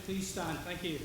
please stand. Thank you.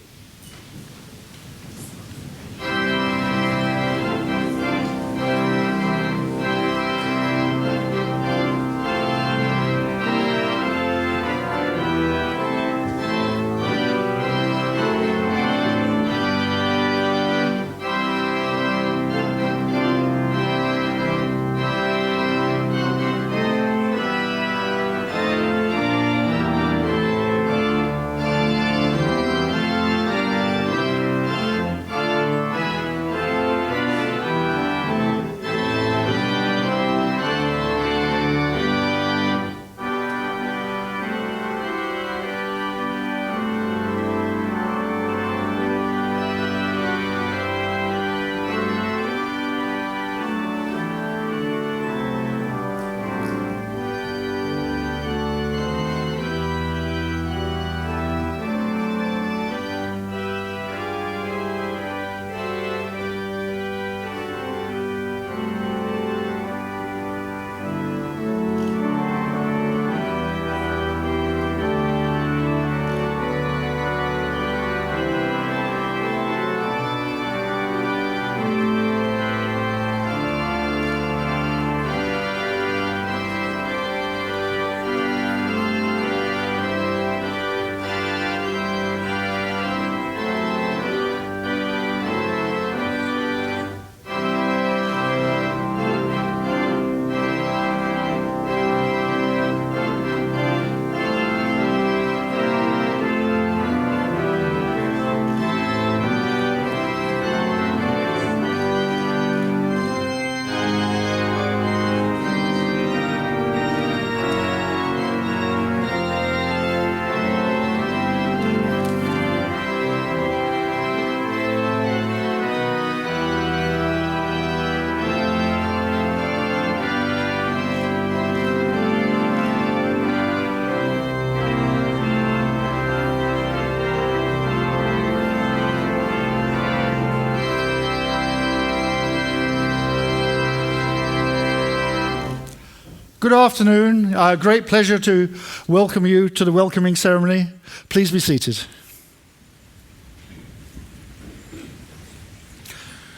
Good afternoon. Great pleasure to welcome you to the welcoming ceremony. Please be seated.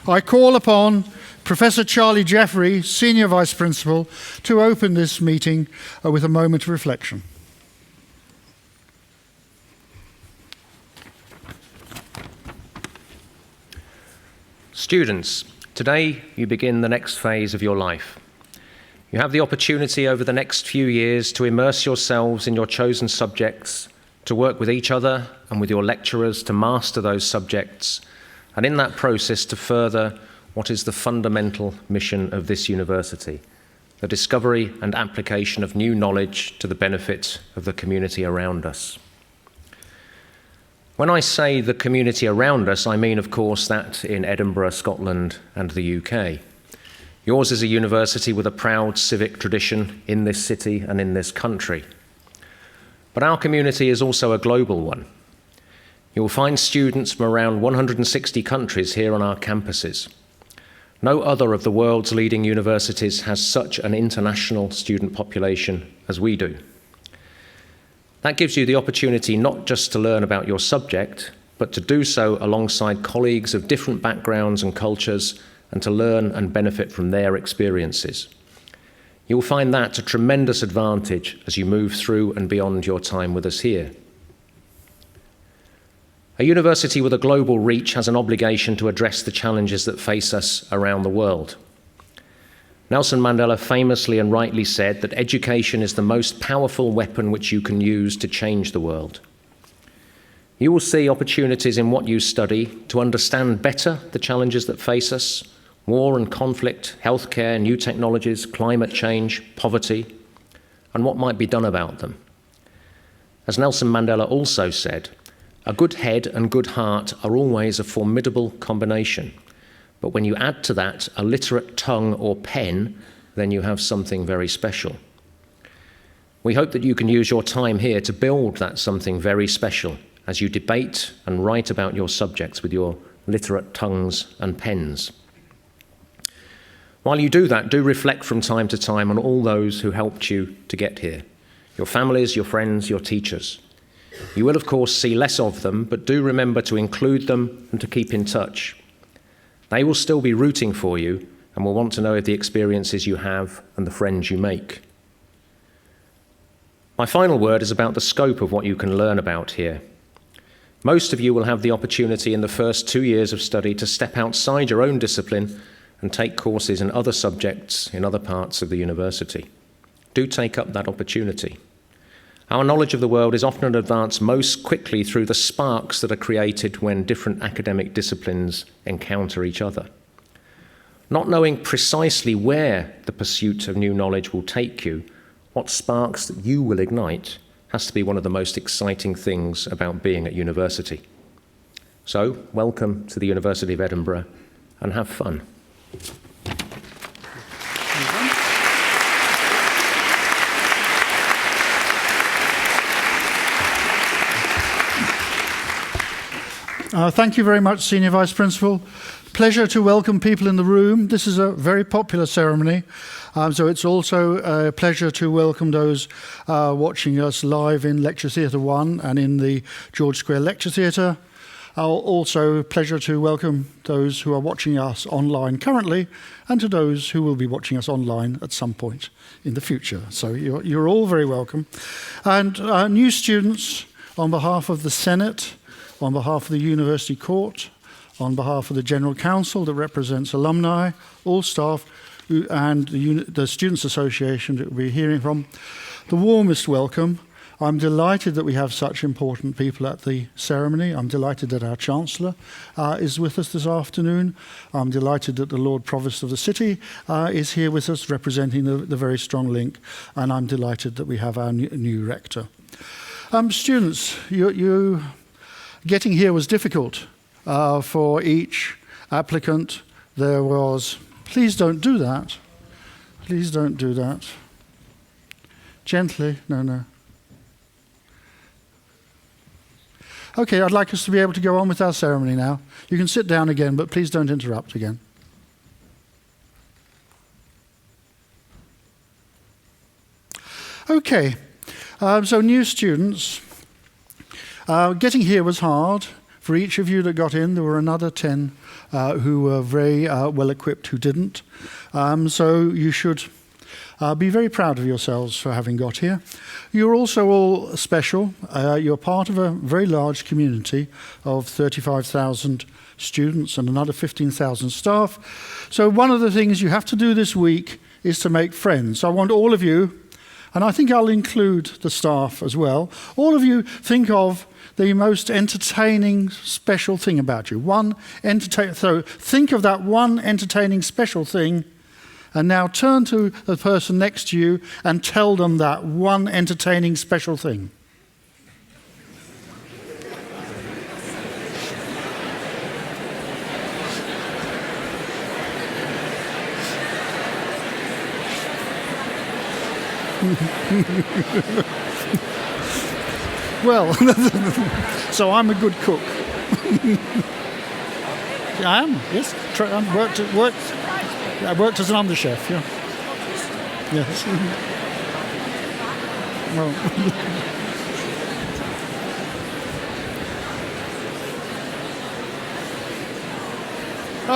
I call upon Professor Charlie Jeffrey, Senior Vice Principal, to open this meeting with a moment of reflection. Students, today you begin the next phase of your life. You have the opportunity over the next few years to immerse yourselves in your chosen subjects, to work with each other and with your lecturers to master those subjects, and in that process to further what is the fundamental mission of this university, the discovery and application of new knowledge to the benefit of the community around us. When I say the community around us, I mean, of course, that in Edinburgh, Scotland, and the UK. Yours is a university with a proud civic tradition in this city and in this country. But our community is also a global one. You will find students from around 160 countries here on our campuses. No other of the world's leading universities has such an international student population as we do. That gives you the opportunity not just to learn about your subject, but to do so alongside colleagues of different backgrounds and cultures, and to learn and benefit from their experiences. You'll find that a tremendous advantage as you move through and beyond your time with us here. A university with a global reach has an obligation to address the challenges that face us around the world. Nelson Mandela famously and rightly said that education is the most powerful weapon which you can use to change the world. You will see opportunities in what you study to understand better the challenges that face us: war and conflict, healthcare, new technologies, climate change, poverty, and what might be done about them. As Nelson Mandela also said, a good head and good heart are always a formidable combination. But when you add to that a literate tongue or pen, then you have something very special. We hope that you can use your time here to build that something very special as you debate and write about your subjects with your literate tongues and pens. While you do that, do reflect from time to time on all those who helped you to get here, your families, your friends, your teachers. You will, of course, see less of them, but do remember to include them and to keep in touch. They will still be rooting for you and will want to know of the experiences you have and the friends you make. My final word is about the scope of what you can learn about here. Most of you will have the opportunity in the first 2 years of study to step outside your own discipline and take courses in other subjects in other parts of the university. Do take up that opportunity. Our knowledge of the world is often advanced most quickly through the sparks that are created when different academic disciplines encounter each other. Not knowing precisely where the pursuit of new knowledge will take you, what sparks that you will ignite, has to be one of the most exciting things about being at university. So, welcome to the University of Edinburgh, and have fun. Thank you very much, Senior Vice Principal. Pleasure to welcome people in the room. This is a very popular ceremony, so it's also a pleasure to welcome those watching us live in Lecture Theatre 1 and in the George Square Lecture Theatre. Also, pleasure to welcome those who are watching us online currently and to those who will be watching us online at some point in the future. So you're all very welcome. And new students, on behalf of the Senate, on behalf of the University Court, on behalf of the General Council that represents alumni, all staff, and the Students' Association that we're hearing from, the warmest welcome. I'm delighted that we have such important people at the ceremony. I'm delighted that our Chancellor is with us this afternoon. I'm delighted that the Lord Provost of the City is here with us, representing the very strong link, and I'm delighted that we have our new Rector. Students, you getting here was difficult for each applicant. There was, please don't do that. Please don't do that. Gently, no. Okay, I'd like us to be able to go on with our ceremony now. You can sit down again, but please don't interrupt again. Okay, so new students. Getting here was hard. For each of you that got in, there were another 10 who were very well equipped who didn't. So you should be very proud of yourselves for having got here. You're also all special. You're part of a very large community of 35,000 students and another 15,000 staff. So one of the things you have to do this week is to make friends. I want all of you, and I think I'll include the staff as well, all of you think of the most entertaining special thing about you. So think of that one entertaining special thing, and now turn to the person next to you and tell them that one entertaining special thing. Well, so I'm a good cook. I am, yes. I worked as an underchef, yeah. Yes. Well.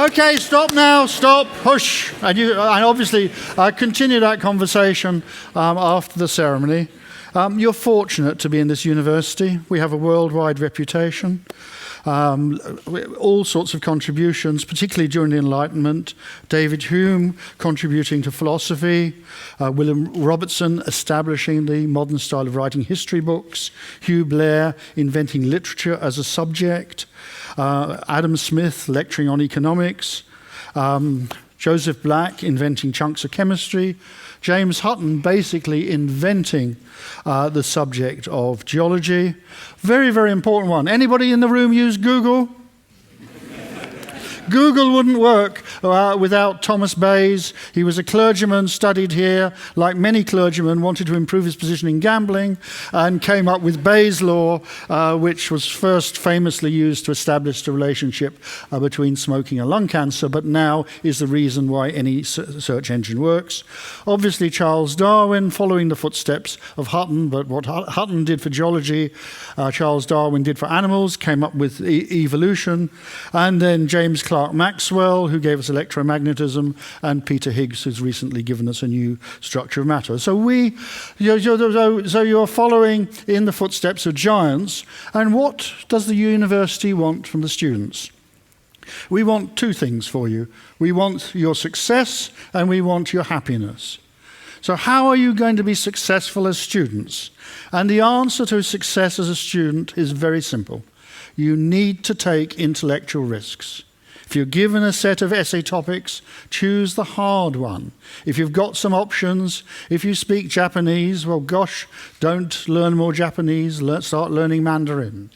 Okay, stop now, stop, hush. And obviously continue that conversation after the ceremony. You're fortunate to be in this university. We have a worldwide reputation. All sorts of contributions, particularly during the Enlightenment. David Hume contributing to philosophy. William Robertson establishing the modern style of writing history books. Hugh Blair inventing literature as a subject. Adam Smith lecturing on economics. Joseph Black inventing chunks of chemistry. James Hutton basically inventing the subject of geology. Very, very important one. Anybody in the room use Google? Google wouldn't work without Thomas Bayes. He was a clergyman, studied here, like many clergymen, wanted to improve his position in gambling, and came up with Bayes' law, which was first famously used to establish the relationship between smoking and lung cancer, but now is the reason why any search engine works. Obviously, Charles Darwin, following the footsteps of Hutton, but what Hutton did for geology, Charles Darwin did for animals, came up with evolution, and then James Clerk Maxwell, who gave us electromagnetism, and Peter Higgs, who's recently given us a new structure of matter. So you're following in the footsteps of giants. And what does the university want from the students? We want two things for you. We want your success and we want your happiness. So how are you going to be successful as students? And the answer to success as a student is very simple. You need to take intellectual risks. If you're given a set of essay topics, choose the hard one. If you've got some options, if you speak Japanese, well, gosh, don't learn more Japanese, start learning Mandarin.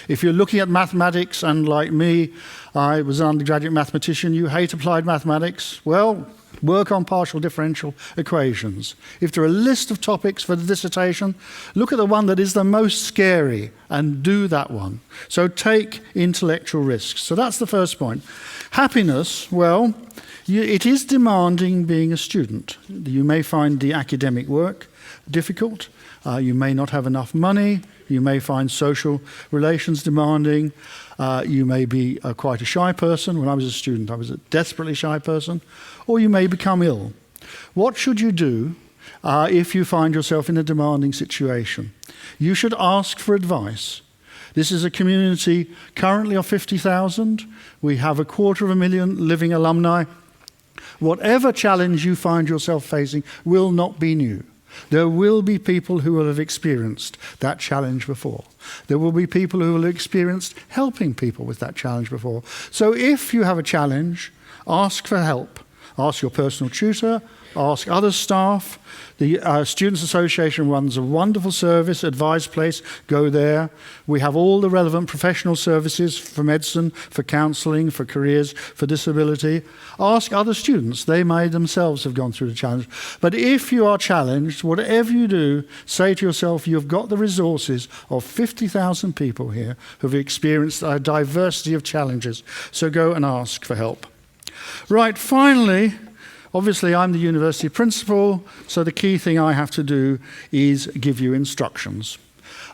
If you're looking at mathematics, and like me, I was an undergraduate mathematician, you hate applied mathematics, well, work on partial differential equations. If there are a list of topics for the dissertation, look at the one that is the most scary and do that one. So take intellectual risks. So that's the first point. Happiness, well, it is demanding being a student. You may find the academic work difficult. You may not have enough money. You may find social relations demanding. You may be quite a shy person. When I was a student, I was a desperately shy person. Or you may become ill. What should you do if you find yourself in a demanding situation? You should ask for advice. This is a community currently of 50,000. We have 250,000 living alumni. Whatever challenge you find yourself facing will not be new. There will be people who will have experienced that challenge before. There will be people who will have experienced helping people with that challenge before. So if you have a challenge, ask for help. Ask your personal tutor, ask other staff. The Students' Association runs a wonderful service, Advice Place, go there. We have all the relevant professional services for medicine, for counselling, for careers, for disability. Ask other students, they may themselves have gone through the challenge. But if you are challenged, whatever you do, say to yourself, you've got the resources of 50,000 people here who have experienced a diversity of challenges. So go and ask for help. Right, finally, obviously I'm the university principal, so the key thing I have to do is give you instructions.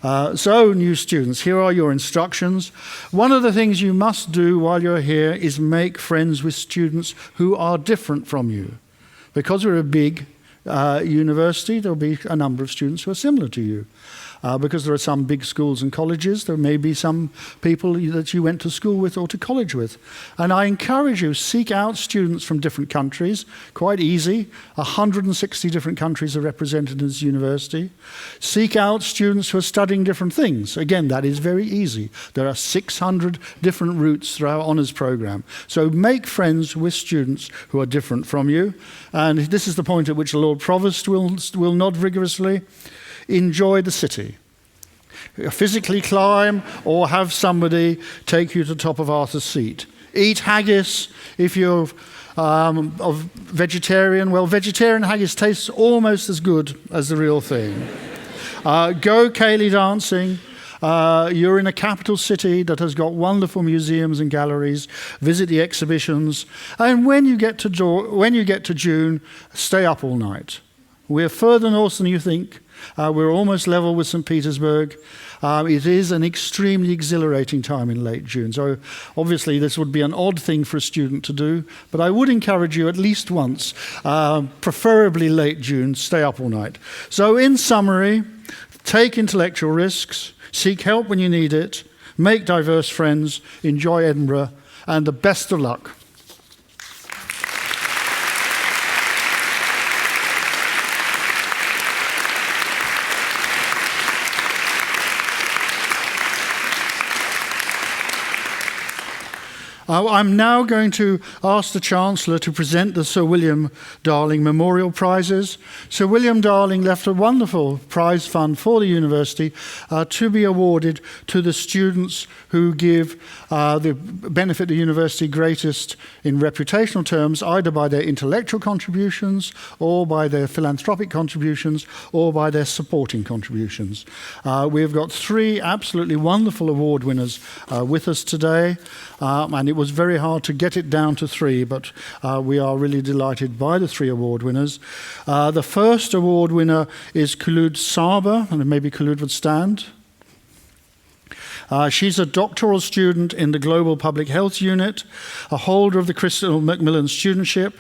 So, new students, here are your instructions. One of the things you must do while you're here is make friends with students who are different from you. Because we're a big university, there'll be a number of students who are similar to you. Because there are some big schools and colleges, there may be some people that you went to school with or to college with. And I encourage you, seek out students from different countries, quite easy. 160 different countries are represented in this university. Seek out students who are studying different things. Again, that is very easy. There are 600 different routes through our honours programme. So make friends with students who are different from you. And this is the point at which the Lord Provost will nod vigorously. Enjoy the city. Physically climb or have somebody take you to the top of Arthur's Seat. Eat haggis if you're of vegetarian. Well, vegetarian haggis tastes almost as good as the real thing. Go ceilidh dancing. You're in a capital city that has got wonderful museums and galleries. Visit the exhibitions. And when you get to June, stay up all night. We're further north than you think. We're almost level with St. Petersburg. It is an extremely exhilarating time in late June. So obviously this would be an odd thing for a student to do, but I would encourage you at least once, preferably late June, stay up all night. So in summary, take intellectual risks, seek help when you need it, make diverse friends, enjoy Edinburgh, and the best of luck. I'm now going to ask the Chancellor to present the Sir William Darling Memorial Prizes. Sir William Darling left a wonderful prize fund for the university to be awarded to the students who give the benefit the university greatest in reputational terms, either by their intellectual contributions or by their philanthropic contributions or by their supporting contributions. We've got 3 absolutely wonderful award winners with us today, and it was very hard to get it down to 3, but we are really delighted by the 3 award winners. The first award winner is Khulud Saber, and maybe Khulud would stand. She's a doctoral student in the Global Public Health Unit, a holder of the Crystal Macmillan Studentship.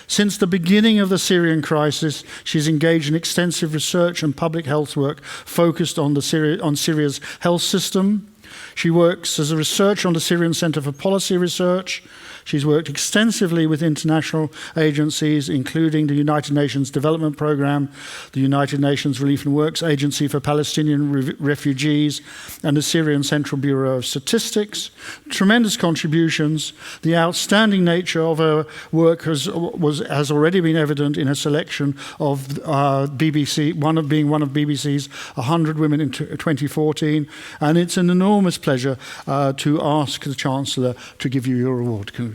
Since the beginning of the Syrian crisis, she's engaged in extensive research and public health work focused on Syria's health system. She works as a researcher on the Syrian Centre for Policy Research. She's worked extensively with international agencies, including the United Nations Development Programme, the United Nations Relief and Works Agency for Palestinian Refugees, and the Syrian Central Bureau of Statistics. Tremendous contributions. The outstanding nature of her work has already been evident in a selection of BBC, being one of BBC's 100 Women in 2014, and it's an enormous pleasure to ask the Chancellor to give you your award, Khulud.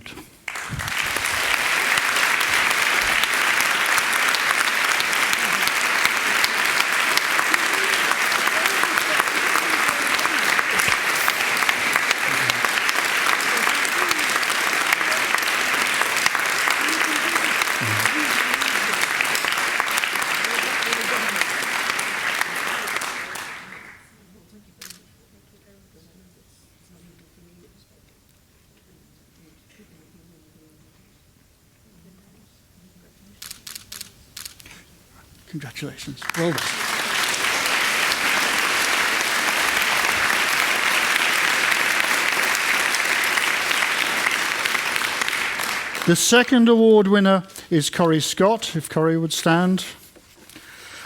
Congratulations. Well done. The second award winner is Corrie Scott, if Corrie would stand.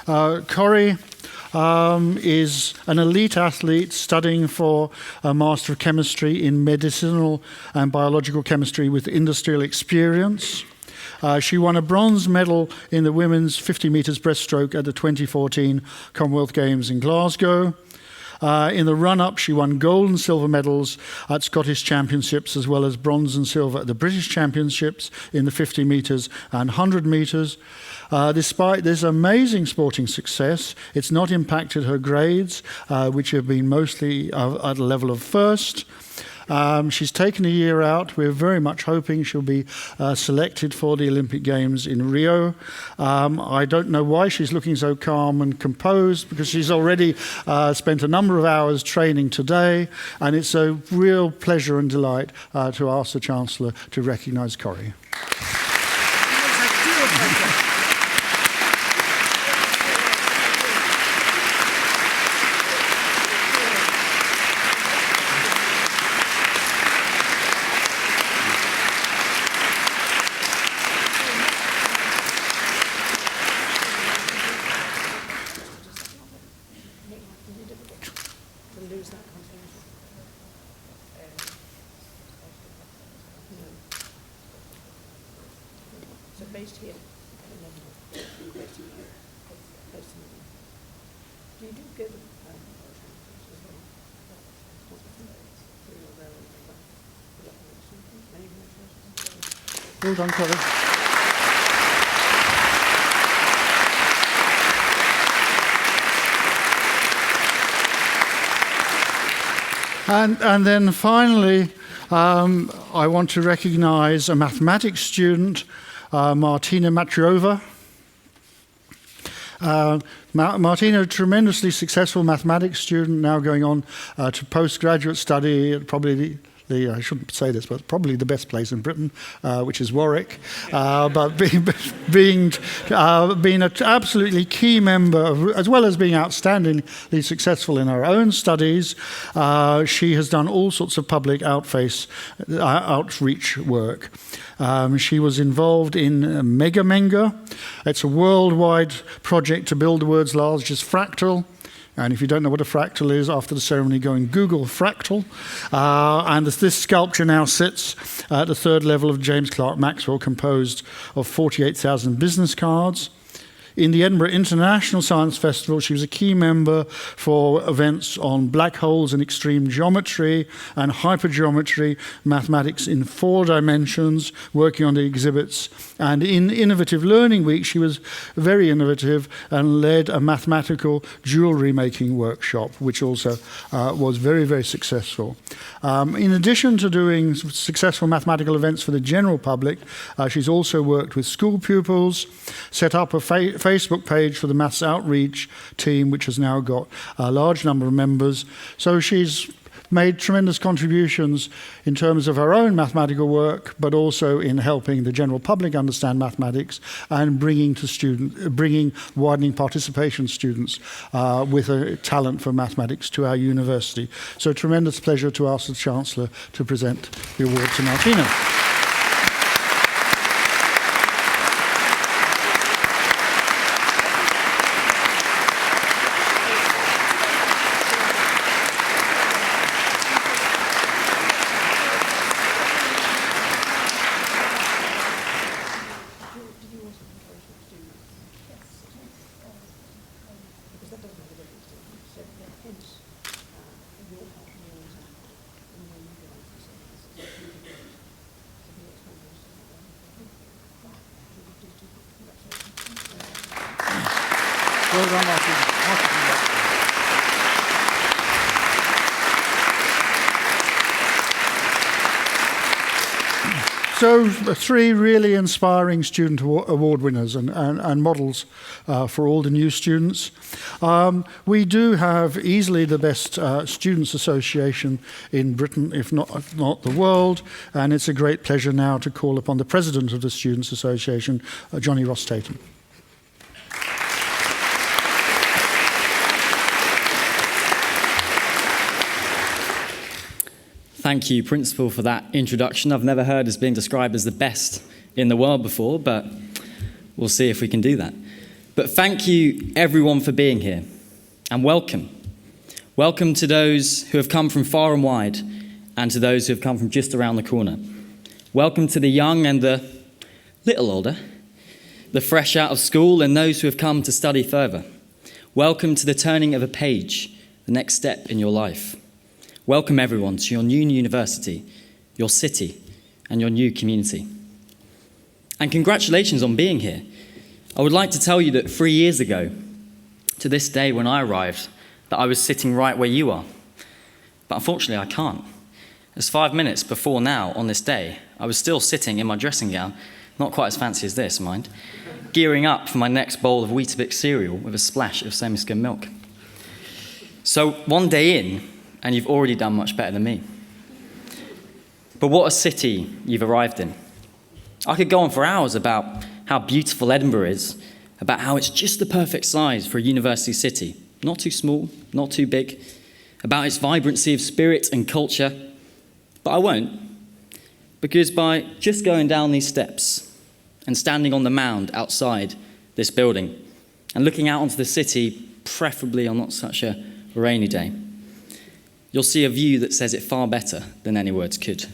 Corrie is an elite athlete studying for a Master of Chemistry in Medicinal and Biological Chemistry with industrial experience. She won a bronze medal in the women's 50 metres breaststroke at the 2014 Commonwealth Games in Glasgow. In the run-up, she won gold and silver medals at Scottish Championships, as well as bronze and silver at the British Championships in the 50 metres and 100 metres. Despite this amazing sporting success, it's not impacted her grades, which have been mostly at a level of first. She's taken a year out. We're very much hoping she'll be selected for the Olympic Games in Rio. I don't know why she's looking so calm and composed, because she's already spent a number of hours training today, and it's a real pleasure and delight to ask the Chancellor to recognise Corrie. Based here. Do you do good? Well done, Corrie. And then finally, I want to recognise a mathematics student, Martina Matriova. Martina, a tremendously successful mathematics student, now going on to postgraduate study at probably I shouldn't say this, but probably the best place in Britain, which is Warwick. But being an absolutely key member, as well as being outstandingly successful in her own studies, she has done all sorts of public outreach work. She was involved in Megamenga. It's a worldwide project to build the world's largest fractal. And if you don't know what a fractal is, after the ceremony, go and Google fractal. And this sculpture now sits at the third level of James Clerk Maxwell, composed of 48,000 business cards. In the Edinburgh International Science Festival, she was a key member for events on black holes and extreme geometry and hypergeometry, mathematics in 4 dimensions, working on the exhibits. And in Innovative Learning Week, she was very innovative and led a mathematical jewellery making workshop, which also was very, very successful. In addition to doing successful mathematical events for the general public, she's also worked with school pupils, set up a Facebook page for the Maths Outreach team, which has now got a large number of members. So she's made tremendous contributions in terms of her own mathematical work, but also in helping the general public understand mathematics and bringing widening participation students with a talent for mathematics to our university. So a tremendous pleasure to ask the Chancellor to present the award to Martina. Well done, Martin. So 3 really inspiring student award winners and models for all the new students. We do have easily the best students association in Britain, if not the world, and it's a great pleasure now to call upon the president of the Students Association, Johnny Ross Tatum. Thank you, Principal, for that introduction. I've never heard us being described as the best in the world before, but we'll see if we can do that. But thank you, everyone, for being here, and welcome. Welcome to those who have come from far and wide, and to those who have come from just around the corner. Welcome to the young and the little older, the fresh out of school, and those who have come to study further. Welcome to the turning of a page, the next step in your life. Welcome everyone to your new university, your city, and your new community. And congratulations on being here. I would like to tell you that 3 years ago, to this day when I arrived, that I was sitting right where you are. But unfortunately I can't. As 5 minutes before now, on this day, I was still sitting in my dressing gown, not quite as fancy as this, mind, gearing up for my next bowl of Weetabix cereal with a splash of semi-skim milk. So one day in, and you've already done much better than me. But what a city you've arrived in. I could go on for hours about how beautiful Edinburgh is, about how it's just the perfect size for a university city, not too small, not too big, about its vibrancy of spirit and culture, but I won't, because by just going down these steps and standing on the mound outside this building and looking out onto the city, preferably on not such a rainy day, you'll see a view that says it far better than any words could.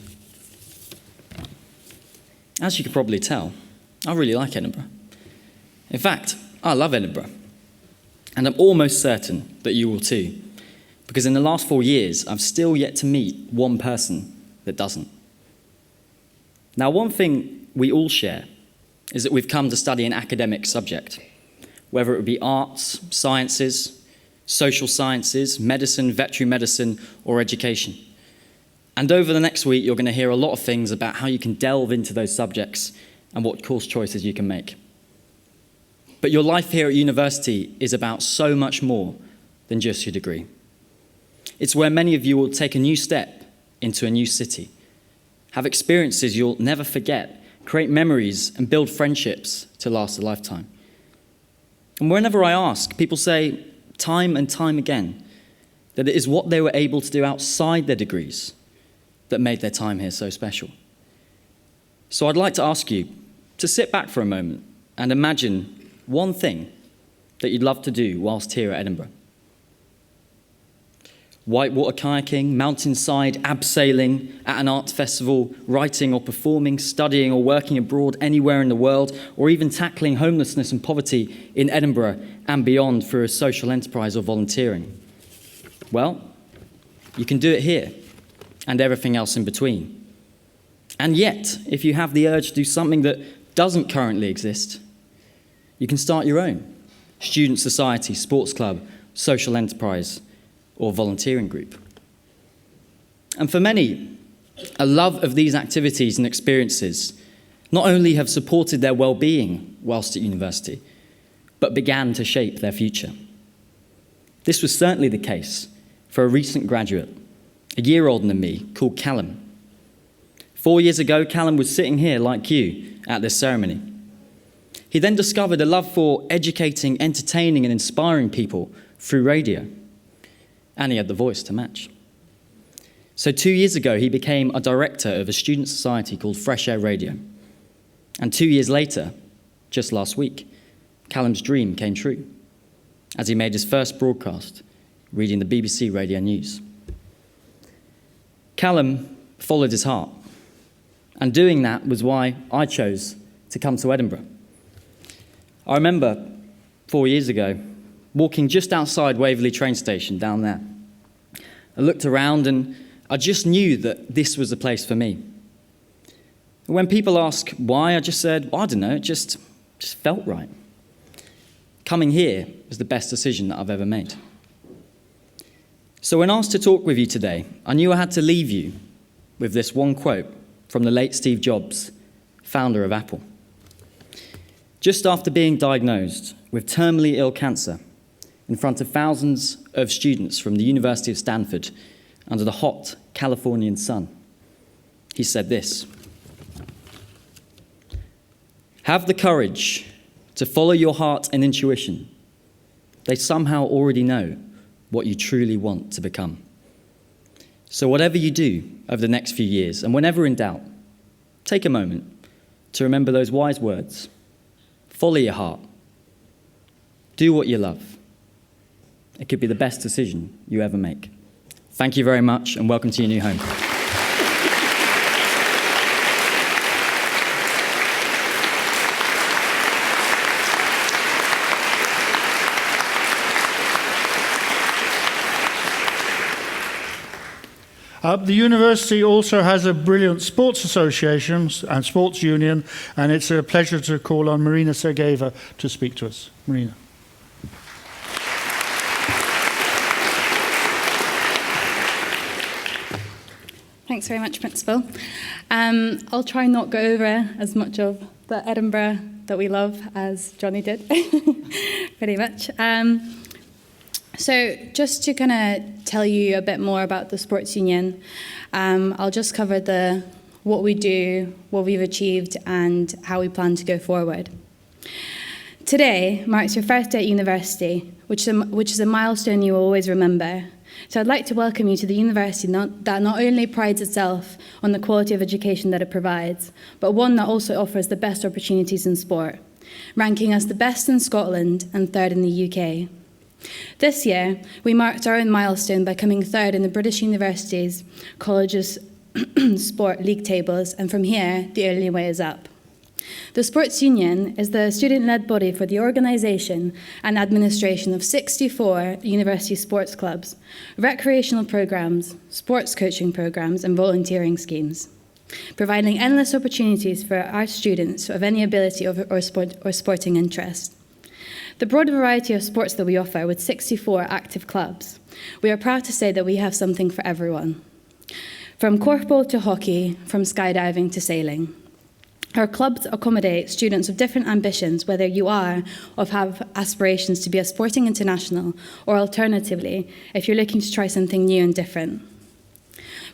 As you can probably tell, I really like Edinburgh. In fact, I love Edinburgh. And I'm almost certain that you will too, because in the last 4 years, I've still yet to meet one person that doesn't. Now, one thing we all share is that we've come to study an academic subject, whether it would be arts, sciences, social sciences, medicine, veterinary medicine, or education. And over the next week, you're going to hear a lot of things about how you can delve into those subjects and what course choices you can make. But your life here at university is about so much more than just your degree. It's where many of you will take a new step into a new city, have experiences you'll never forget, create memories, and build friendships to last a lifetime. And whenever I ask, people say, time and time again, that it is what they were able to do outside their degrees that made their time here so special. So I'd like to ask you to sit back for a moment and imagine one thing that you'd love to do whilst here at Edinburgh. whitewater kayaking, mountainside abseiling, at an art festival, writing or performing, studying or working abroad anywhere in the world, or even tackling homelessness and poverty in Edinburgh and beyond through a social enterprise or volunteering. Well, you can do it here and everything else in between. And yet, if you have the urge to do something that doesn't currently exist, you can start your own student society, sports club, social enterprise, or volunteering group. And for many, a love of these activities and experiences not only have supported their well-being whilst at university, but began to shape their future. This was certainly the case for a recent graduate, a year older than me, called Callum. 4 years ago, Callum was sitting here like you at this ceremony. He then discovered a love for educating, entertaining, and inspiring people through radio. And he had the voice to match. So 2 years ago, he became a director of a student society called Fresh Air Radio. And 2 years later, just last week, Callum's dream came true as he made his first broadcast, reading the BBC Radio News. Callum followed his heart, and doing that was why I chose to come to Edinburgh. I remember 4 years ago, walking just outside Waverley train station down there. I looked around and I just knew that this was the place for me. When people ask why, I just said, I don't know, it just felt right. Coming here was the best decision that I've ever made. So when asked to talk with you today, I knew I had to leave you with this one quote from the late Steve Jobs, founder of Apple. Just after being diagnosed with terminally ill cancer, in front of thousands of students from the University of Stanford under the hot Californian sun, he said this: "Have the courage to follow your heart and intuition. They somehow already know what you truly want to become. So whatever you do over the next few years, and whenever in doubt, take a moment to remember those wise words. Follow your heart. Do what you love. It could be the best decision you ever make." Thank you very much, and welcome to your new home. The university also has a brilliant sports association and sports union, and it's a pleasure to call on Marina Sergeyeva to speak to us. Marina. Thanks very much, Principal. I'll try not go over as much of the Edinburgh that we love as Johnny did, pretty much. So just to kind of tell you a bit more about the sports union, I'll just cover what we do, what we've achieved, and how we plan to go forward. Today marks your first day at university, which is a milestone you will always remember. So I'd like to welcome you to the university that not only prides itself on the quality of education that it provides, but one that also offers the best opportunities in sport, ranking us the best in Scotland and third in the UK. This year, we marked our own milestone by coming third in the British University's Colleges Sport League tables, and from here, the only way is up. The Sports Union is the student-led body for the organisation and administration of 64 university sports clubs, recreational programmes, sports coaching programmes and volunteering schemes, providing endless opportunities for our students of any ability or sporting interest. The broad variety of sports that we offer with 64 active clubs, we are proud to say that we have something for everyone. From korfball to hockey, from skydiving to sailing. Our clubs accommodate students of different ambitions, whether you are or have aspirations to be a sporting international, or alternatively, if you're looking to try something new and different.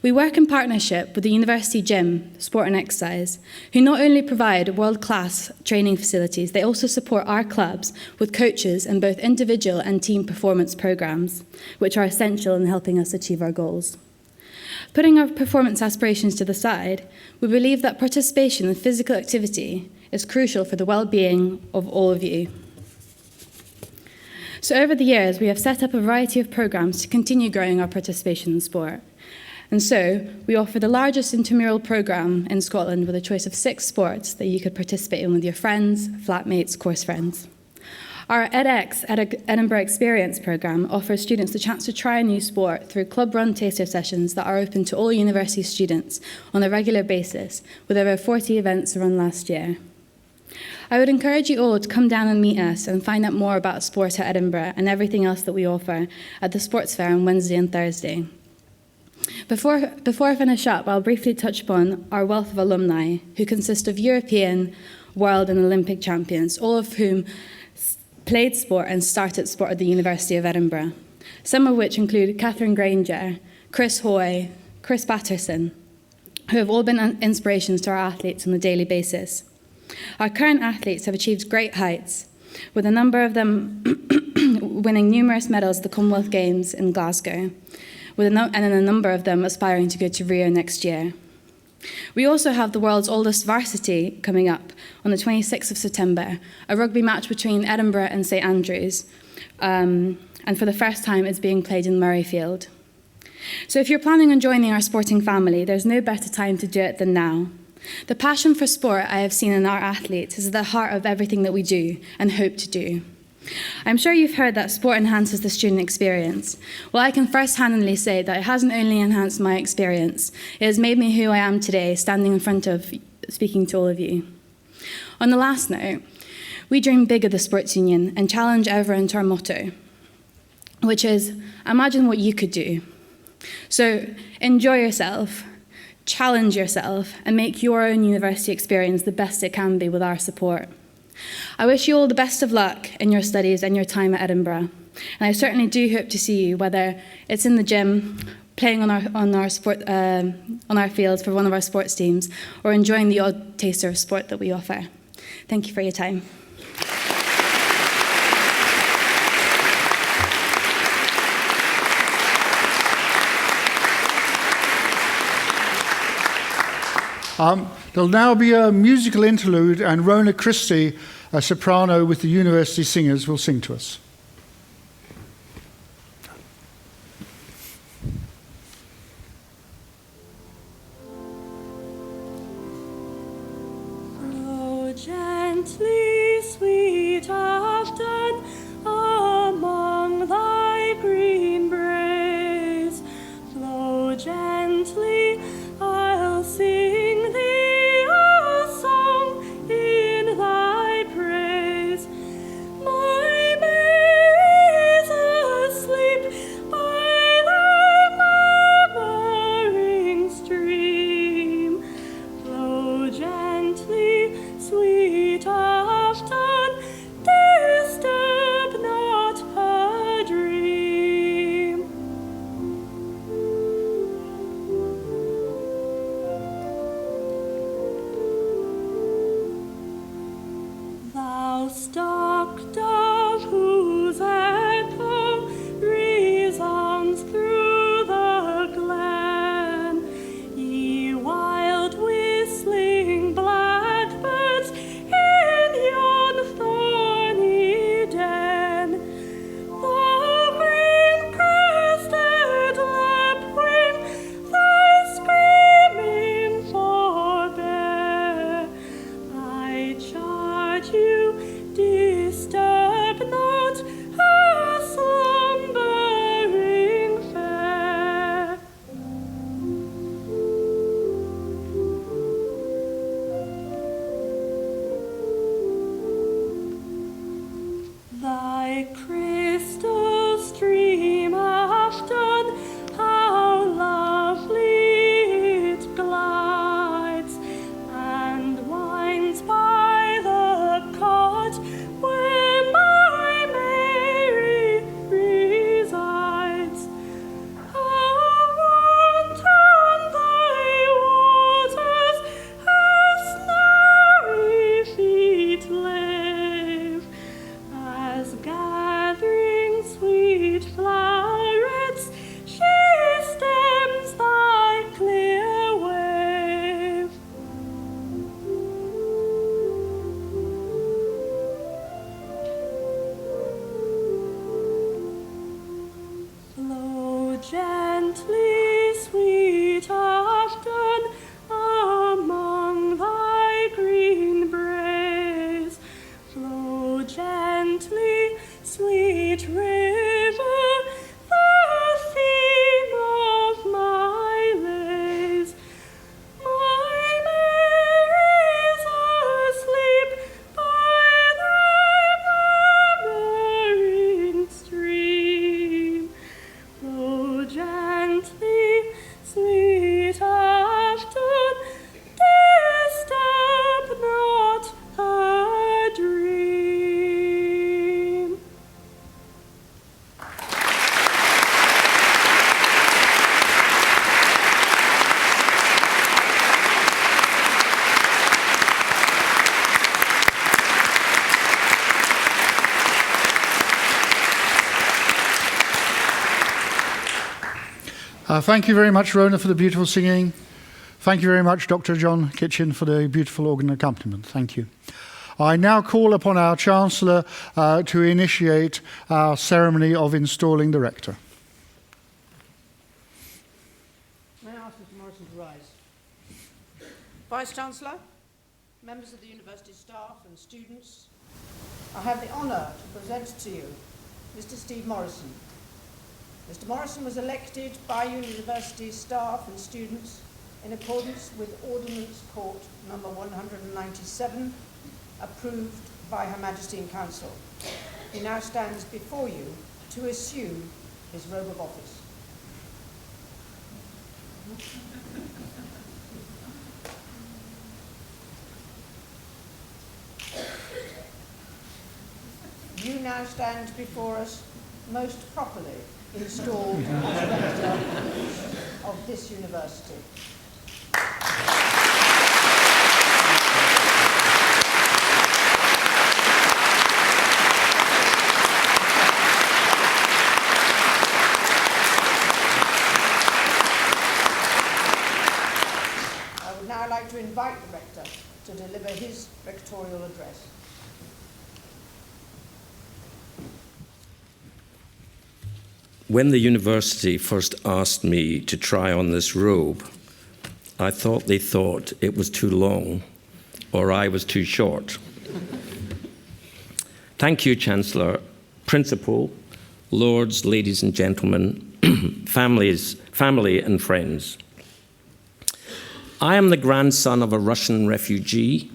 We work in partnership with the University Gym, Sport and Exercise, who not only provide world-class training facilities, they also support our clubs with coaches in both individual and team performance programs, which are essential in helping us achieve our goals. Putting our performance aspirations to the side, we believe that participation in physical activity is crucial for the well-being of all of you. So over the years, we have set up a variety of programs to continue growing our participation in sport. And so we offer the largest intramural program in Scotland with a choice of 6 sports that you could participate in with your friends, flatmates, course friends. Our edX, Edinburgh Experience programme, offers students the chance to try a new sport through club-run taster sessions that are open to all university students on a regular basis, with over 40 events run last year. I would encourage you all to come down and meet us and find out more about sport at Edinburgh and everything else that we offer at the sports fair on Wednesday and Thursday. Before I finish up, I'll briefly touch upon our wealth of alumni, who consist of European, world and Olympic champions, all of whom played sport and started sport at the University of Edinburgh, some of which include Catherine Granger, Chris Hoy, Chris Patterson, who have all been inspirations to our athletes on a daily basis. Our current athletes have achieved great heights, with a number of them winning numerous medals at the Commonwealth Games in Glasgow, and a number of them aspiring to go to Rio next year. We also have the world's oldest varsity coming up on the 26th of September, a rugby match between Edinburgh and St Andrews, and for the first time it's being played in Murrayfield. So if you're planning on joining our sporting family, there's no better time to do it than now. The passion for sport I have seen in our athletes is at the heart of everything that we do and hope to do. I'm sure you've heard that sport enhances the student experience. Well, I can first-handedly say that it hasn't only enhanced my experience, it has made me who I am today, standing in front of speaking to all of you. On the last note, we dream big of the Sports Union and challenge ever into our motto, which is, imagine what you could do. So enjoy yourself, challenge yourself, and make your own university experience the best it can be with our support. I wish you all the best of luck in your studies and your time at Edinburgh, and I certainly do hope to see you, whether it's in the gym, playing on our fields for one of our sports teams, or enjoying the odd taster of sport that we offer. Thank you for your time. There'll now be a musical interlude, and Rona Christie, a soprano with the University Singers, will sing to us. Oh, gently, sweet Afton, among thy green braes, flow gently, I'll sing thee a song in thy praise. My Mary's asleep by thy murmuring stream. Flow gently, sweet Afton, disturb not her dream. Thank you very much, Rona, for the beautiful singing. Thank you very much, Dr. John Kitchen, for the beautiful organ accompaniment. Thank you. I now call upon our Chancellor to initiate our ceremony of installing the Rector. May I ask Mr. Morrison to rise? Vice-Chancellor, members of the university staff and students, I have the honour to present to you Mr. Steve Morrison. Mr. Morrison was elected by university staff and students in accordance with Ordinance Court number 197, approved by Her Majesty in Council. He now stands before you to assume his robe of office. You now stand before us most properly installed as Rector of this university. I would now like to invite the Rector to deliver his rectorial address. When the university first asked me to try on this robe, I thought they thought it was too long or I was too short. Thank you, Chancellor, Principal, Lords, ladies and gentlemen, family and friends. I am the grandson of a Russian refugee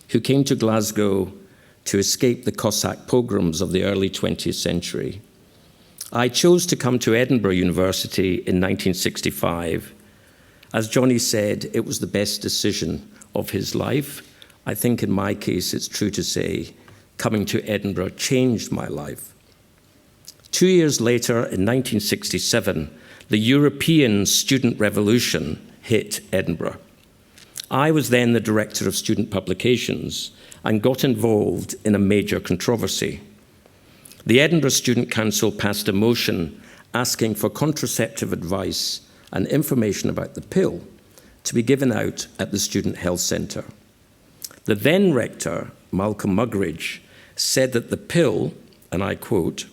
who came to Glasgow to escape the Cossack pogroms of the early 20th century. I chose to come to Edinburgh University in 1965. As Johnny said, it was the best decision of his life. I think in my case, it's true to say, coming to Edinburgh changed my life. 2 years later, in 1967, the European student revolution hit Edinburgh. I was then the director of student publications and got involved in a major controversy. The Edinburgh Student Council passed a motion asking for contraceptive advice and information about the pill to be given out at the Student Health Centre. The then rector, Malcolm Muggeridge, said that the pill, and I quote,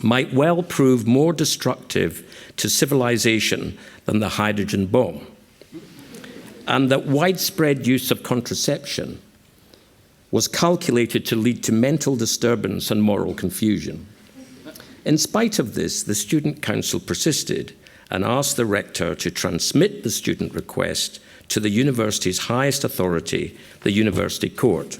might well prove more destructive to civilization than the hydrogen bomb, and that widespread use of contraception was calculated to lead to mental disturbance and moral confusion. In spite of this, the Student Council persisted and asked the rector to transmit the student request to the university's highest authority, the University Court.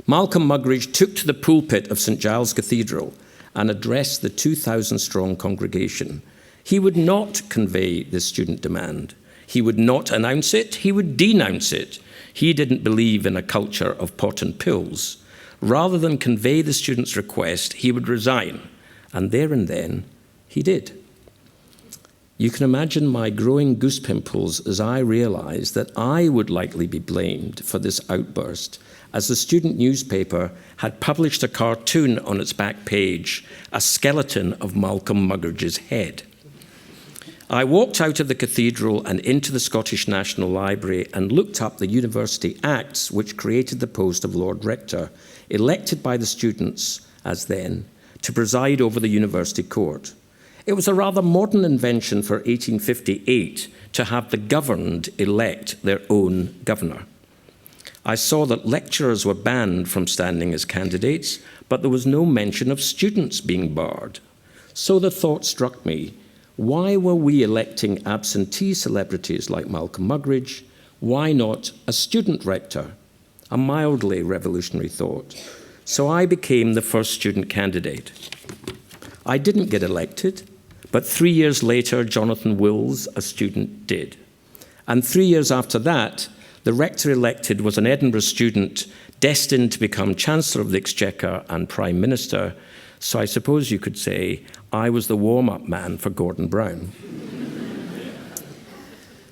Malcolm Muggeridge took to the pulpit of St. Giles Cathedral and addressed the 2,000-strong congregation. He would not convey this student demand. He would not announce it. He would denounce it. He didn't believe in a culture of pot and pills. Rather than convey the student's request, he would resign. And there and then, he did. You can imagine my growing goose pimples as I realized that I would likely be blamed for this outburst, as the student newspaper had published a cartoon on its back page, a skeleton of Malcolm Muggeridge's head. I walked out of the cathedral and into the Scottish National Library and looked up the University Acts which created the post of Lord Rector, elected by the students, as then, to preside over the University Court. It was a rather modern invention for 1858 to have the governed elect their own governor. I saw that lecturers were banned from standing as candidates, but there was no mention of students being barred. So the thought struck me, why were we electing absentee celebrities like Malcolm Muggeridge? Why not a student rector? A mildly revolutionary thought. So I became the first student candidate. I didn't get elected, but 3 years later, Jonathan Wills, a student, did. And 3 years after that, the rector elected was an Edinburgh student destined to become Chancellor of the Exchequer and Prime Minister. So I suppose you could say I was the warm-up man for Gordon Brown.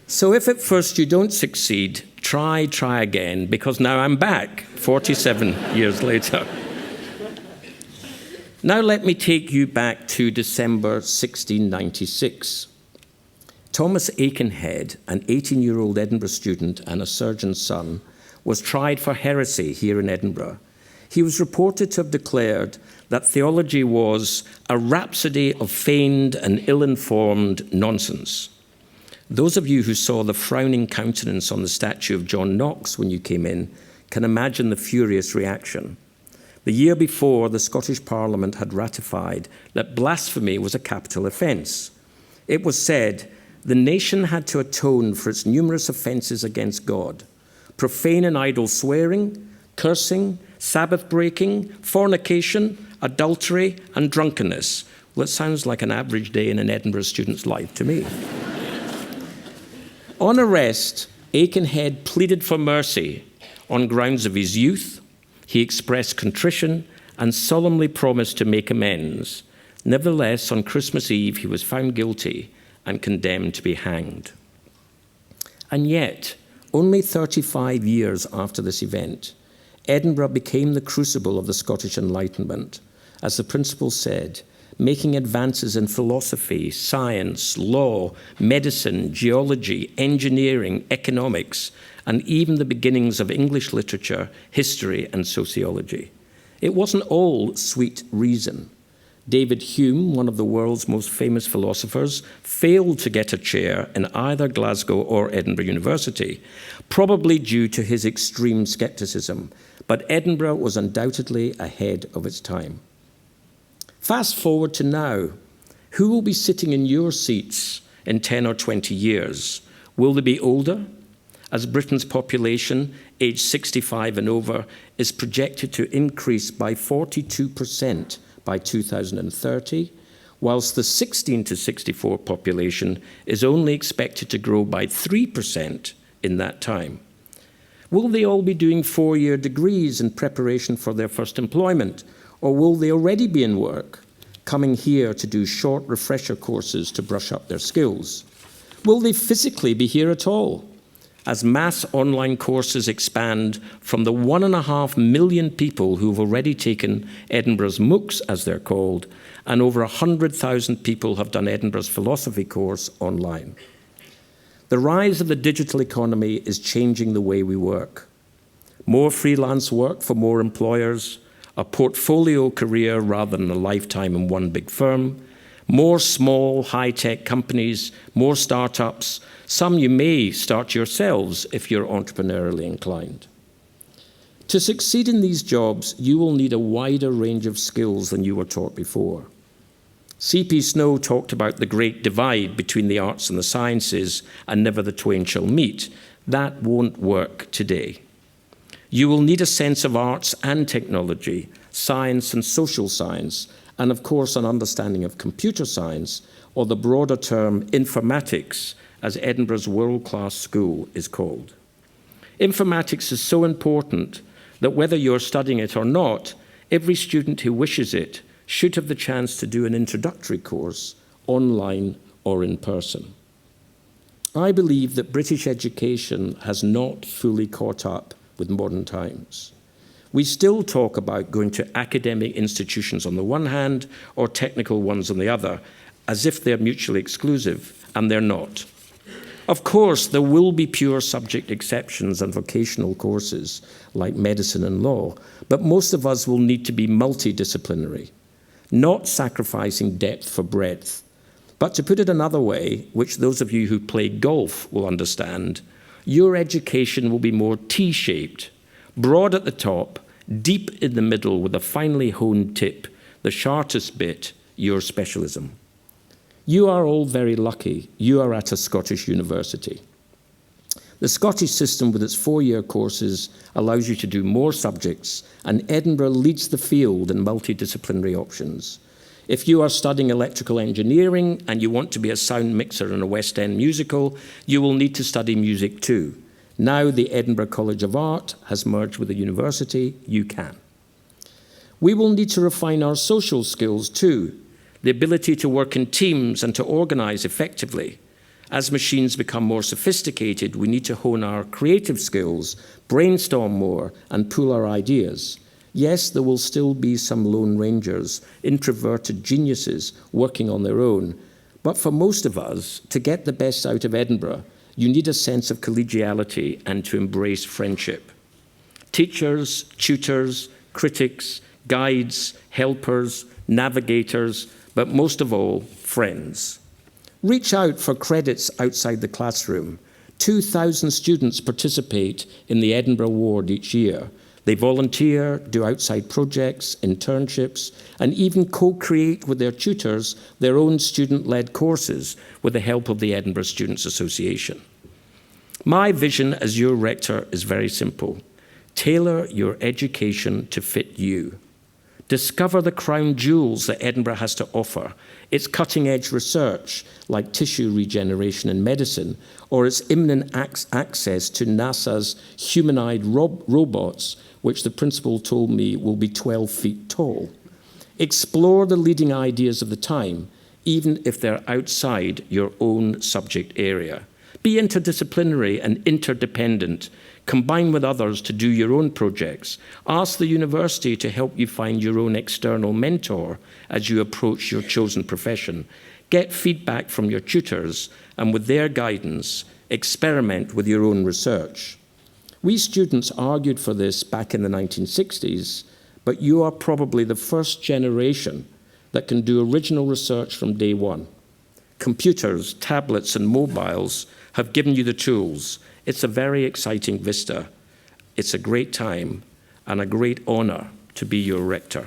So if at first you don't succeed, try again, because now I'm back, 47 years later. Now let me take you back to December 1696. Thomas Aikenhead, an 18-year-old Edinburgh student and a surgeon's son, was tried for heresy here in Edinburgh. He was reported to have declared that theology was a rhapsody of feigned and ill-informed nonsense. Those of you who saw the frowning countenance on the statue of John Knox when you came in can imagine the furious reaction. The year before, the Scottish Parliament had ratified that blasphemy was a capital offence. It was said the nation had to atone for its numerous offences against God: profane and idle swearing, cursing, Sabbath breaking, fornication, adultery, and drunkenness. Well, it sounds like an average day in an Edinburgh student's life to me. On arrest, Aikenhead pleaded for mercy on grounds of his youth. He expressed contrition and solemnly promised to make amends. Nevertheless, on Christmas Eve, he was found guilty and condemned to be hanged. And yet, only 35 years after this event, Edinburgh became the crucible of the Scottish Enlightenment, as the principal said, making advances in philosophy, science, law, medicine, geology, engineering, economics, and even the beginnings of English literature, history, and sociology. It wasn't all sweet reason. David Hume, one of the world's most famous philosophers, failed to get a chair in either Glasgow or Edinburgh University, probably due to his extreme scepticism, but Edinburgh was undoubtedly ahead of its time. Fast forward to now. Who will be sitting in your seats in 10 or 20 years? Will they be older? As Britain's population, aged 65 and over, is projected to increase by 42% by 2030, whilst the 16 to 64 population is only expected to grow by 3% in that time. Will they all be doing 4-year degrees in preparation for their first employment, or will they already be in work, coming here to do short refresher courses to brush up their skills? Will they physically be here at all? As mass online courses expand from the 1.5 million people who've already taken Edinburgh's MOOCs, as they're called, and over 100,000 people have done Edinburgh's philosophy course online. The rise of the digital economy is changing the way we work. More freelance work for more employers, a portfolio career rather than a lifetime in one big firm, more small, high-tech companies, more startups. Some you may start yourselves if you're entrepreneurially inclined. To succeed in these jobs, you will need a wider range of skills than you were taught before. C.P. Snow talked about the great divide between the arts and the sciences, and never the twain shall meet. That won't work today. You will need a sense of arts and technology, science and social science, and of course an understanding of computer science, or the broader term informatics, as Edinburgh's world-class school is called. Informatics is so important that whether you're studying it or not, every student who wishes it should have the chance to do an introductory course, online or in person. I believe that British education has not fully caught up with modern times. We still talk about going to academic institutions on the one hand or technical ones on the other, as if they're mutually exclusive, and they're not. Of course, there will be pure subject exceptions and vocational courses like medicine and law, but most of us will need to be multidisciplinary, not sacrificing depth for breadth. But to put it another way, which those of you who play golf will understand, your education will be more T-shaped, broad at the top, deep in the middle with a finely honed tip, the shortest bit, your specialism. You are all very lucky. You are at a Scottish university. The Scottish system with its 4-year courses allows you to do more subjects, and Edinburgh leads the field in multidisciplinary options. If you are studying electrical engineering and you want to be a sound mixer in a West End musical, you will need to study music too. Now the Edinburgh College of Art has merged with the university, you can. We will need to refine our social skills too, the ability to work in teams and to organize effectively. As machines become more sophisticated, we need to hone our creative skills, brainstorm more, and pool our ideas. Yes, there will still be some lone rangers, introverted geniuses working on their own, but for most of us, to get the best out of Edinburgh, you need a sense of collegiality and to embrace friendship. Teachers, tutors, critics, guides, helpers, navigators, but most of all, friends. Reach out for credits outside the classroom. 2,000 students participate in the Edinburgh Ward each year. They volunteer, do outside projects, internships, and even co-create with their tutors their own student-led courses with the help of the Edinburgh Students' Association. My vision as your rector is very simple. Tailor your education to fit you. Discover the crown jewels that Edinburgh has to offer, its cutting-edge research, like tissue regeneration in medicine, or its imminent access to NASA's humanoid robots, which the principal told me will be 12 feet tall. Explore the leading ideas of the time, even if they're outside your own subject area. Be interdisciplinary and interdependent. Combine with others to do your own projects. Ask the university to help you find your own external mentor as you approach your chosen profession. Get feedback from your tutors, and with their guidance, experiment with your own research. We students argued for this back in the 1960s, but you are probably the first generation that can do original research from day one. Computers, tablets, and mobiles have given you the tools. It's a very exciting vista. It's a great time and a great honour to be your rector.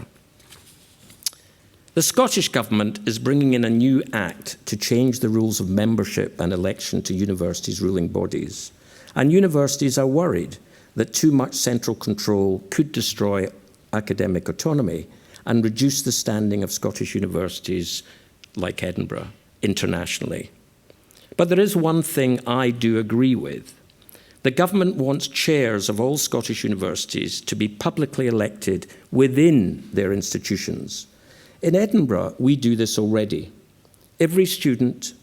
The Scottish Government is bringing in a new act to change the rules of membership and election to universities' ruling bodies. And universities are worried that too much central control could destroy academic autonomy and reduce the standing of Scottish universities like Edinburgh internationally. But there is one thing I do agree with. The government wants chairs of all Scottish universities to be publicly elected within their institutions. In Edinburgh, we do this already. Every student,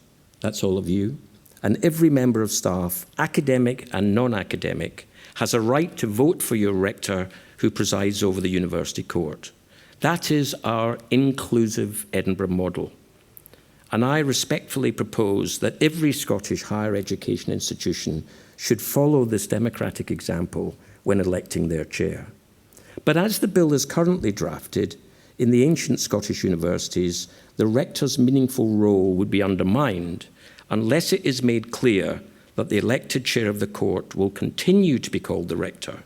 that's all of you, and every member of staff, academic and non-academic, has a right to vote for your rector who presides over the university court. That is our inclusive Edinburgh model. And I respectfully propose that every Scottish higher education institution should follow this democratic example when electing their chair. But as the bill is currently drafted, in the ancient Scottish universities, the rector's meaningful role would be undermined unless it is made clear that the elected chair of the court will continue to be called the rector.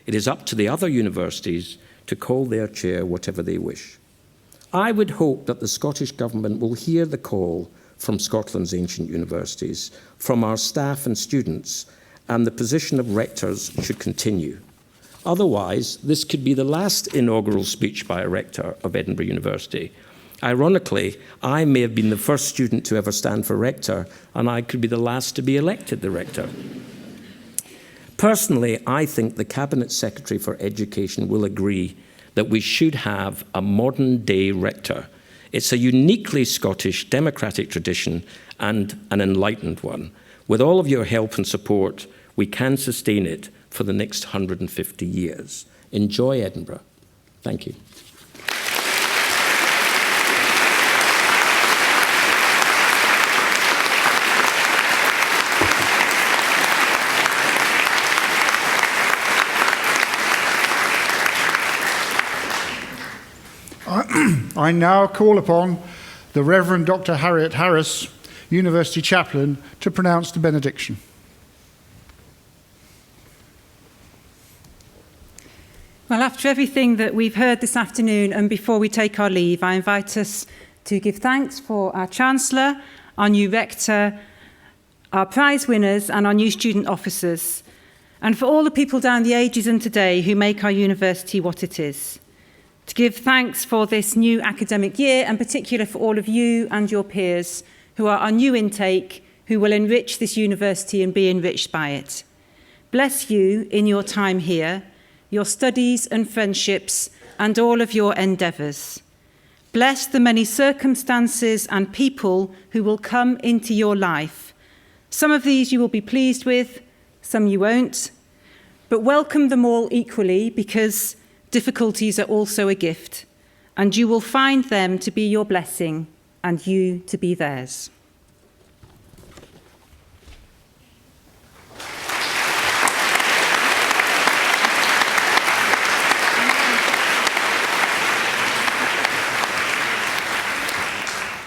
It is up to the other universities to call their chair whatever they wish. I would hope that the Scottish Government will hear the call from Scotland's ancient universities, from our staff and students, and the position of rectors should continue. Otherwise, this could be the last inaugural speech by a rector of Edinburgh University. Ironically, I may have been the first student to ever stand for rector, and I could be the last to be elected the rector. Personally, I think the Cabinet Secretary for Education will agree that we should have a modern-day rector. It's a uniquely Scottish democratic tradition and an enlightened one. With all of your help and support, we can sustain it for the next 150 years. Enjoy Edinburgh. Thank you. I now call upon the Reverend Dr. Harriet Harris, University Chaplain, to pronounce the benediction. Well, after everything that we've heard this afternoon and before we take our leave, I invite us to give thanks for our Chancellor, our new Rector, our prize winners and our new student officers, and for all the people down the ages and today who make our university what it is. To give thanks for this new academic year, and particular for all of you and your peers who are our new intake, who will enrich this university and be enriched by it. Bless you in your time here, your studies and friendships, and all of your endeavours. Bless the many circumstances and people who will come into your life. Some of these you will be pleased with, some you won't, but welcome them all equally, because difficulties are also a gift, and you will find them to be your blessing and you to be theirs.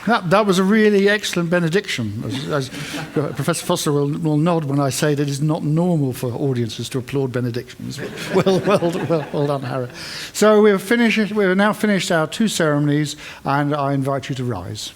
That was a really excellent benediction. As Professor Foster will nod when I say that it's not normal for audiences to applaud benedictions. Well done, Harry. So we've now finished our two ceremonies, and I invite you to rise.